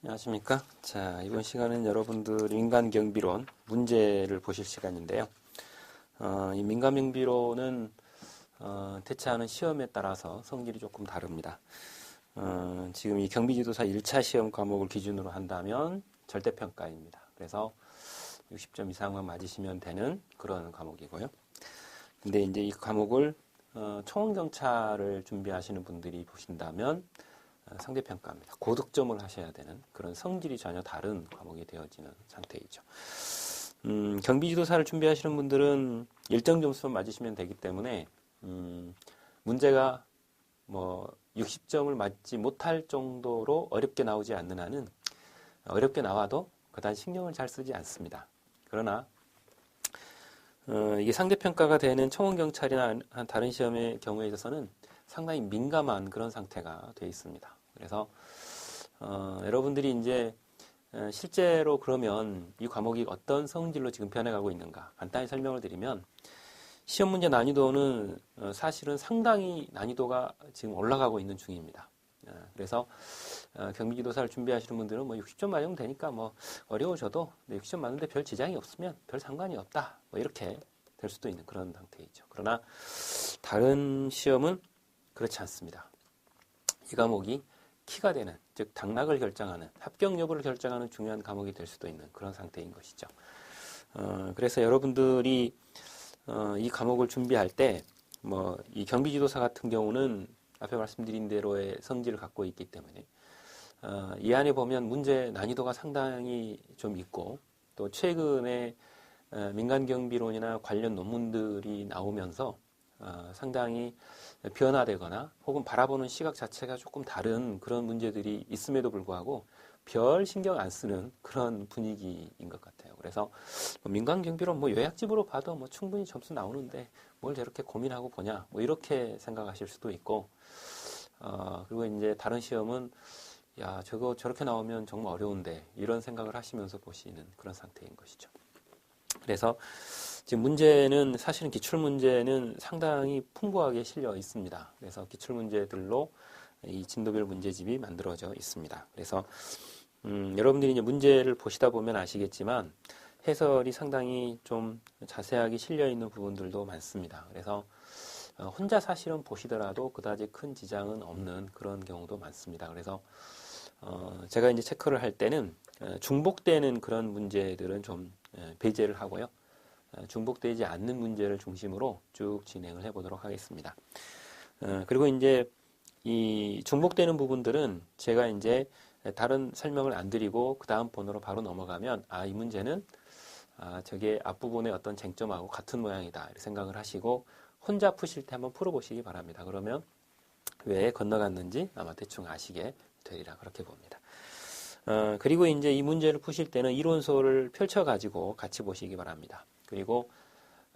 안녕하십니까? 자, 이번 시간은 여러분들 민간경비론 문제를 보실 시간인데요. 이 민간경비론은 대체하는 시험에 따라서 성질이 조금 다릅니다. 지금 이 경비지도사 1차 시험 과목을 기준으로 한다면 절대평가입니다. 그래서 60점 이상만 맞으시면 되는 그런 과목이고요. 근데 이제 이 과목을 초원경찰을 준비하시는 분들이 보신다면 상대평가입니다. 고득점을 하셔야 되는 그런 성질이 전혀 다른 과목이 되어지는 상태이죠. 경비지도사를 준비하시는 분들은 일정 점수만 맞으시면 되기 때문에 문제가 뭐 60점을 맞지 못할 정도로 어렵게 나오지 않는 한은 어렵게 나와도 그다지 신경을 잘 쓰지 않습니다. 그러나 이게 상대평가가 되는 청원경찰이나 다른 시험의 경우에 있어서는 상당히 민감한 그런 상태가 되어 있습니다. 그래서 여러분들이 이제 실제로 그러면 이 과목이 어떤 성질로 지금 변해가고 있는가 간단히 설명을 드리면 시험 문제 난이도는 사실은 상당히 난이도가 지금 올라가고 있는 중입니다. 그래서 경비지도사를 준비하시는 분들은 뭐 60점 맞으면 되니까 뭐 어려우셔도 60점 맞는데 별 지장이 없으면 별 상관이 없다. 뭐 이렇게 될 수도 있는 그런 상태이죠. 그러나 다른 시험은 그렇지 않습니다. 이 과목이 키가 되는, 즉 당락을 결정하는, 합격 여부를 결정하는 중요한 과목이 될 수도 있는 그런 상태인 것이죠. 그래서 여러분들이 이 과목을 준비할 때 뭐 이 경비지도사 같은 경우는 앞에 말씀드린 대로의 성질을 갖고 있기 때문에 이 안에 보면 문제 난이도가 상당히 좀 있고 또 최근에 민간경비론이나 관련 논문들이 나오면서 상당히 변화되거나 혹은 바라보는 시각 자체가 조금 다른 그런 문제들이 있음에도 불구하고 별 신경 안 쓰는 그런 분위기인 것 같아요. 그래서 민간경비론 뭐 요약집으로 봐도 뭐 충분히 점수 나오는데 뭘 저렇게 고민하고 보냐 뭐 이렇게 생각하실 수도 있고 그리고 이제 다른 시험은 야 저거 저렇게 나오면 정말 어려운데 이런 생각을 하시면서 보시는 그런 상태인 것이죠. 그래서 지금 문제는 사실은 기출문제는 상당히 풍부하게 실려 있습니다. 그래서 기출문제들로 이 진도별 문제집이 만들어져 있습니다. 그래서 여러분들이 이제 문제를 보시다 보면 아시겠지만 해설이 상당히 좀 자세하게 실려 있는 부분들도 많습니다. 그래서 혼자 사실은 보시더라도 그다지 큰 지장은 없는 그런 경우도 많습니다. 그래서 제가 이제 체크를 할 때는 중복되는 그런 문제들은 좀 배제를 하고요. 중복되지 않는 문제를 중심으로 쭉 진행을 해보도록 하겠습니다. 그리고 이제 이 중복되는 부분들은 제가 이제 다른 설명을 안 드리고 그 다음 번호로 바로 넘어가면 이 문제는 저게 앞부분의 어떤 쟁점하고 같은 모양이다 이렇게 생각을 하시고 혼자 푸실 때 한번 풀어보시기 바랍니다. 그러면 왜 건너갔는지 아마 대충 아시게 되리라 그렇게 봅니다. 그리고 이제 이 문제를 푸실 때는 이론서를 펼쳐가지고 같이 보시기 바랍니다. 그리고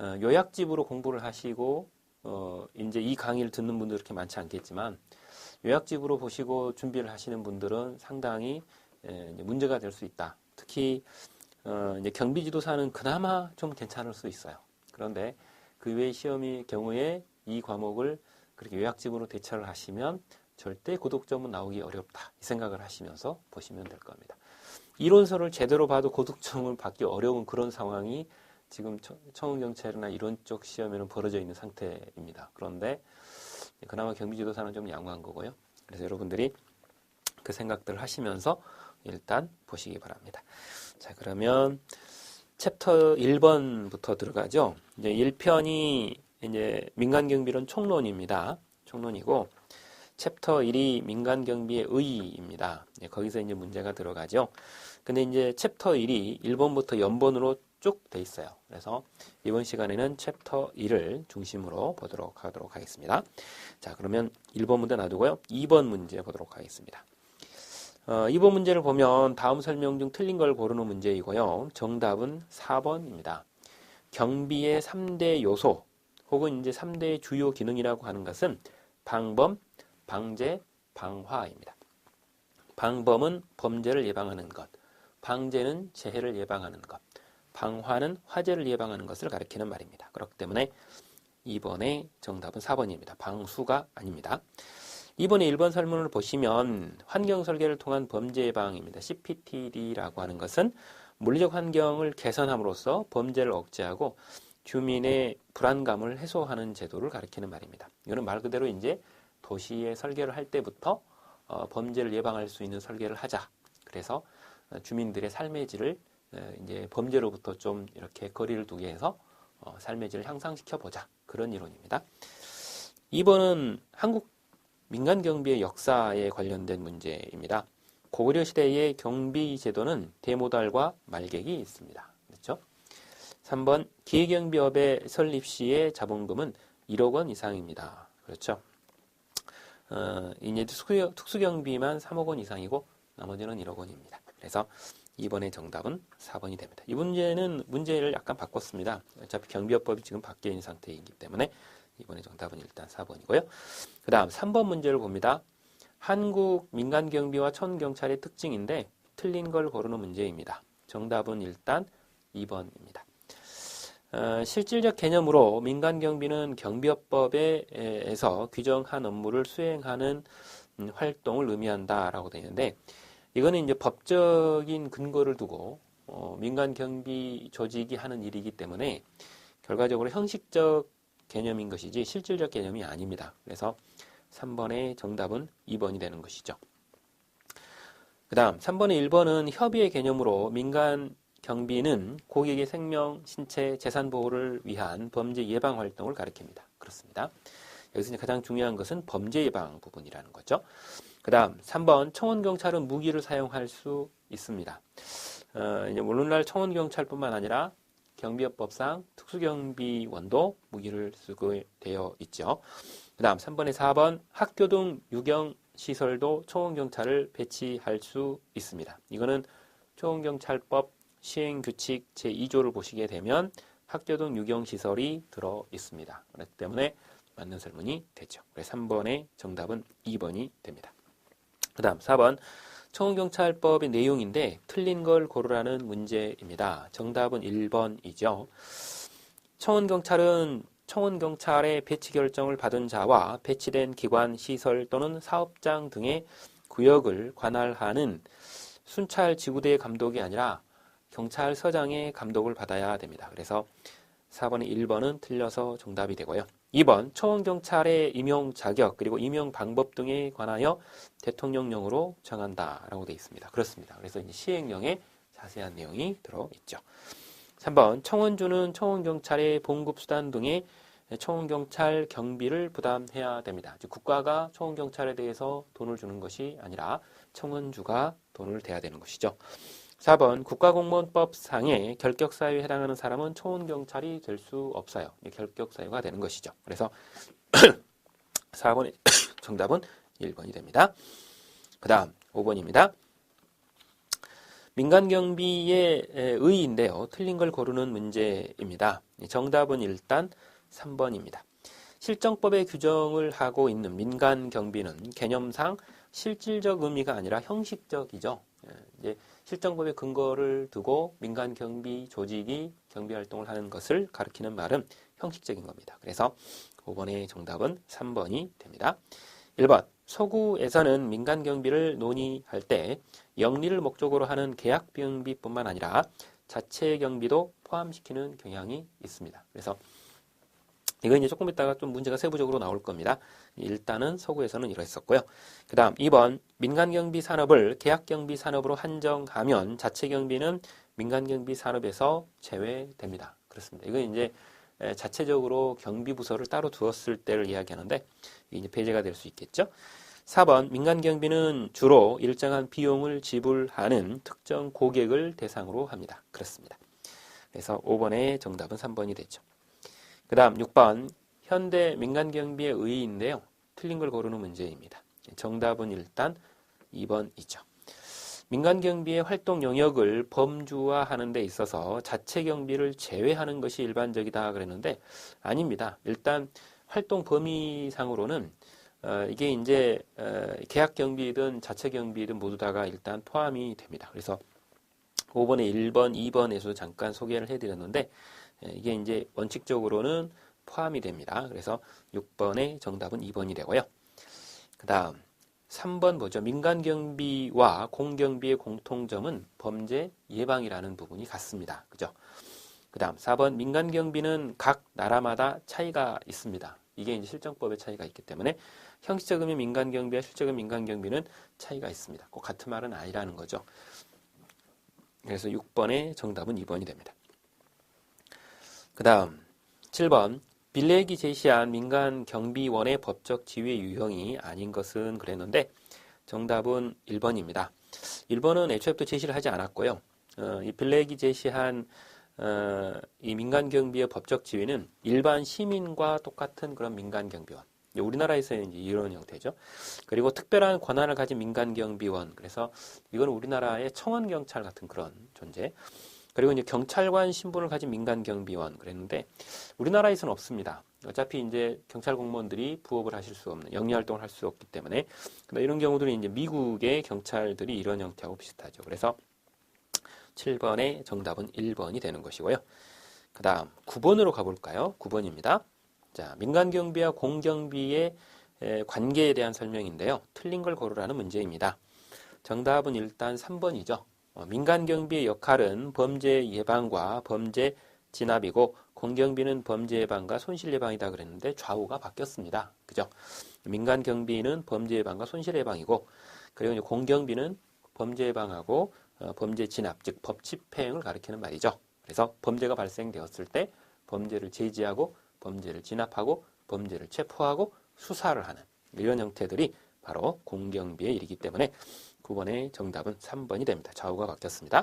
요약집으로 공부를 하시고 이제 이 강의를 듣는 분들 그렇게 많지 않겠지만 요약집으로 보시고 준비를 하시는 분들은 상당히 이제 문제가 될 수 있다. 특히 이제 경비지도사는 그나마 좀 괜찮을 수 있어요. 그런데 그 외의 시험의 경우에 이 과목을 그렇게 요약집으로 대처를 하시면 절대 고득점은 나오기 어렵다. 이 생각을 하시면서 보시면 될 겁니다. 이론서를 제대로 봐도 고득점을 받기 어려운 그런 상황이 지금 청원경찰이나 이런 쪽 시험에는 벌어져 있는 상태입니다. 그런데 그나마 경비지도사는 좀 양호한 거고요. 그래서 여러분들이 그 생각들을 하시면서 일단 보시기 바랍니다. 자, 그러면 챕터 1번부터 들어가죠. 이제 1편이 이제 민간경비론 총론입니다. 총론이고 챕터 1이 민간경비의 의의입니다. 거기서 이제 문제가 들어가죠. 근데 이제 챕터 1이 1번부터 연번으로 쭉 돼 있어요. 그래서 이번 시간에는 챕터 1을 중심으로 보도록 하도록 하겠습니다. 자, 그러면 1번 문제 놔두고요. 2번 문제 보도록 하겠습니다. 2번 문제를 보면 다음 설명 중 틀린 걸 고르는 문제이고요. 정답은 4번입니다. 경비의 3대 요소 혹은 이제 3대 주요 기능이라고 하는 것은 방범, 방제, 방화입니다. 방범은 범죄를 예방하는 것, 방제는 재해를 예방하는 것, 방화는 화재를 예방하는 것을 가리키는 말입니다. 그렇기 때문에 2번의 정답은 4번입니다. 방수가 아닙니다. 이번에 1번 설문을 보시면 환경 설계를 통한 범죄 예방입니다. CPTD라고 하는 것은 물리적 환경을 개선함으로써 범죄를 억제하고 주민의 불안감을 해소하는 제도를 가리키는 말입니다. 이거는 말 그대로 이제 도시의 설계를 할 때부터 범죄를 예방할 수 있는 설계를 하자. 그래서 주민들의 삶의 질을 이제 범죄로부터 좀 이렇게 거리를 두게 해서 삶의 질을 향상시켜 보자. 그런 이론입니다. 2번은 한국 민간 경비의 역사에 관련된 문제입니다. 고구려 시대의 경비 제도는 대모달과 말객이 있습니다. 그렇죠? 3번 기계경비업의 설립 시의 자본금은 1억 원 이상입니다. 그렇죠? 이제 특수경비만 3억 원 이상이고 나머지는 1억 원입니다. 그래서 2번의 정답은 4번이 됩니다. 이 문제는 문제를 약간 바꿨습니다. 어차피 경비업법이 지금 바뀌어 있는 상태이기 때문에 이번의 정답은 일단 4번이고요. 그 다음 3번 문제를 봅니다. 한국 민간경비와 천경찰의 특징인데 틀린 걸 고르는 문제입니다. 정답은 일단 2번입니다. 실질적 개념으로 민간경비는 경비업법에서 규정한 업무를 수행하는 활동을 의미한다라고 되어 있는데 이거는 이제 법적인 근거를 두고 민간경비 조직이 하는 일이기 때문에 결과적으로 형식적 개념인 것이지 실질적 개념이 아닙니다. 그래서 3번의 정답은 2번이 되는 것이죠. 그 다음 3번의 1번은 협의의 개념으로 민간 경비는 고객의 생명, 신체, 재산 보호를 위한 범죄 예방 활동을 가리킵니다. 그렇습니다. 여기서 이제 가장 중요한 것은 범죄 예방 부분이라는 거죠. 그 다음 3번 청원경찰은 무기를 사용할 수 있습니다. 이제 오늘날 청원경찰뿐만 아니라 경비업법상 특수경비원도 무기를 쓰고 되어 있죠. 그 다음 3번에 4번 학교 등 유경시설도 청원경찰을 배치할 수 있습니다. 이거는 청원경찰법 시행규칙 제2조를 보시게 되면 학교 등 유경시설이 들어 있습니다. 그렇기 때문에 맞는 설문이 되죠. 그래서 3번의 정답은 2번이 됩니다. 그 다음 4번 청원경찰법의 내용인데 틀린 걸 고르라는 문제입니다. 정답은 1번이죠. 청원경찰은 청원경찰의 배치 결정을 받은 자와 배치된 기관, 시설 또는 사업장 등의 구역을 관할하는 순찰 지구대의 감독이 아니라 경찰서장의 감독을 받아야 됩니다. 그래서 4번의 1번은 틀려서 정답이 되고요. 2번 청원경찰의 임용 자격 그리고 임용 방법 등에 관하여 대통령령으로 정한다라고 되어 있습니다. 그렇습니다. 그래서 이제 시행령에 자세한 내용이 들어있죠. 3번 청원주는 청원경찰의 봉급수단 등의 청원경찰 경비를 부담해야 됩니다. 즉 국가가 청원경찰에 대해서 돈을 주는 것이 아니라 청원주가 돈을 대야 되는 것이죠. 4번 국가공무원법상의 결격사유에 해당하는 사람은 청원경찰이 될 수 없어요. 결격사유가 되는 것이죠. 그래서 4번의 정답은 1번이 됩니다. 그 다음 5번입니다. 민간경비의 의의인데요. 틀린 걸 고르는 문제입니다. 정답은 일단 3번입니다. 실정법의 규정을 하고 있는 민간경비는 개념상 실질적 의미가 아니라 형식적이죠. 이제 실정법의 근거를 두고 민간경비 조직이 경비활동을 하는 것을 가리키는 말은 형식적인 겁니다. 그래서 5번의 정답은 3번이 됩니다. 1번 서구에서는 민간경비를 논의할 때 영리를 목적으로 하는 계약경비뿐만 아니라 자체 경비도 포함시키는 경향이 있습니다. 그래서 이거 이제 조금 있다가 좀 문제가 세부적으로 나올 겁니다. 일단은 서구에서는 이랬었고요. 그 다음 2번 민간경비 산업을 계약경비 산업으로 한정하면 자체경비는 민간경비 산업에서 제외됩니다. 그렇습니다. 이건 이제 자체적으로 경비부서를 따로 두었을 때를 이야기하는데 이제 폐지가 될 수 있겠죠. 4번 민간경비는 주로 일정한 비용을 지불하는 특정 고객을 대상으로 합니다. 그렇습니다. 그래서 5번의 정답은 3번이 되죠. 그 다음 6번 현대 민간경비의 의의인데요. 틀린 걸 고르는 문제입니다. 정답은 일단 2번이죠. 민간경비의 활동 영역을 범주화하는 데 있어서 자체경비를 제외하는 것이 일반적이다 그랬는데 아닙니다. 일단 활동 범위상으로는 이게 이제 계약경비든 자체경비든 모두 다가 일단 포함이 됩니다. 그래서 5번에 1번, 2번에서 잠깐 소개를 해드렸는데 이게 이제 원칙적으로는 포함이 됩니다. 그래서 6번의 정답은 2번이 되고요. 그 다음 3번 뭐죠? 민간경비와 공경비의 공통점은 범죄 예방이라는 부분이 같습니다. 그죠? 그 다음 4번 민간경비는 각 나라마다 차이가 있습니다. 이게 이제 실정법의 차이가 있기 때문에 형식적인 민간경비와 실적인 민간경비는 차이가 있습니다. 꼭 같은 말은 아니라는 거죠. 그래서 6번의 정답은 2번이 됩니다. 그 다음 7번 빌렉이 제시한 민간경비원의 법적 지위 유형이 아닌 것은 그랬는데 정답은 1번입니다. 1번은 애초에부터 제시를 하지 않았고요. 이 빌렉이 제시한 이 민간경비의 법적 지위는 일반 시민과 똑같은 그런 민간경비원. 우리나라에서는 이제 이런 형태죠. 그리고 특별한 권한을 가진 민간경비원. 그래서 이건 우리나라의 청원경찰 같은 그런 존재. 그리고 이제 경찰관 신분을 가진 민간경비원 그랬는데 우리나라에서는 없습니다. 어차피 이제 경찰 공무원들이 부업을 하실 수 없는 영리활동을 할 수 없기 때문에 이런 경우들은 이제 미국의 경찰들이 이런 형태하고 비슷하죠. 그래서 7번의 정답은 1번이 되는 것이고요. 그 다음 9번으로 가볼까요? 9번입니다. 자, 민간경비와 공경비의 관계에 대한 설명인데요. 틀린 걸 고르라는 문제입니다. 정답은 일단 3번이죠. 민간경비의 역할은 범죄 예방과 범죄 진압이고 공경비는 범죄 예방과 손실 예방이다 그랬는데 좌우가 바뀌었습니다. 그죠? 민간경비는 범죄 예방과 손실 예방이고 그리고 이제 공경비는 범죄 예방하고 범죄 진압, 즉 법집행을 가리키는 말이죠. 그래서 범죄가 발생되었을 때 범죄를 제지하고 범죄를 진압하고 범죄를 체포하고 수사를 하는 이런 형태들이 바로 공경비의 일이기 때문에 9번의 정답은 3번이 됩니다. 좌우가 바뀌었습니다.